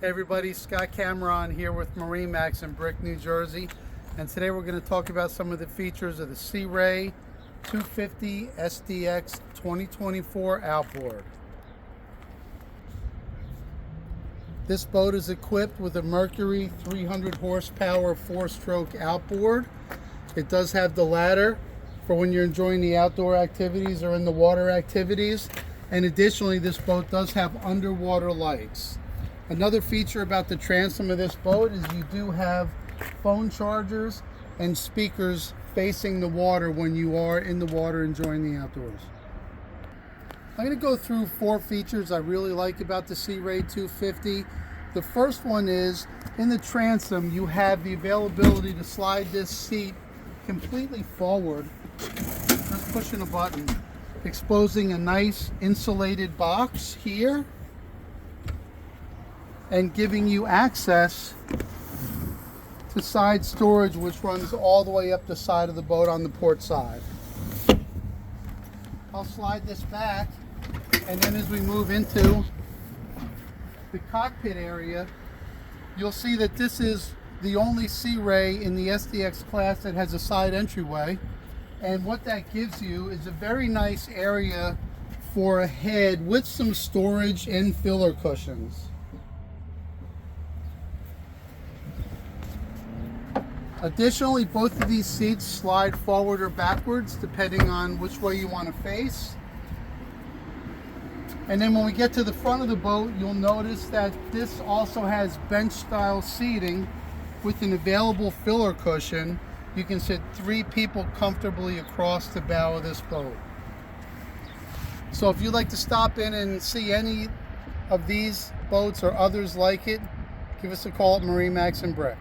Hey everybody, Scott Cameron here with MarineMax in Brick, New Jersey, and today we're going to talk about some of the features of the Sea Ray 250 SDX 2024 Outboard. This boat is equipped with a Mercury 300 horsepower 4-stroke outboard. It does have the ladder for when you're enjoying the outdoor activities or in the water activities, and additionally this boat does have underwater lights. Another feature about the transom of this boat is you do have phone chargers and speakers facing the water when you are in the water enjoying the outdoors. I'm going to go through 4 features I really like about the Sea Ray 250. The first one is, in the transom you have the availability to slide this seat completely forward, just pushing a button, exposing a nice insulated box here and giving you access to side storage, which runs all the way up the side of the boat on the port side. I'll slide this back, and then as we move into the cockpit area, you'll see that this is the only Sea Ray in the SDX class that has a side entryway, and what that gives you is a very nice area for a head with some storage and filler cushions. Additionally, both of these seats slide forward or backwards depending on which way you want to face. And then when we get to the front of the boat, you'll notice that this also has bench style seating with an available filler cushion. You can sit 3 people comfortably across the bow of this boat. So if you'd like to stop in and see any of these boats or others like it, give us a call at MarineMax in Brick.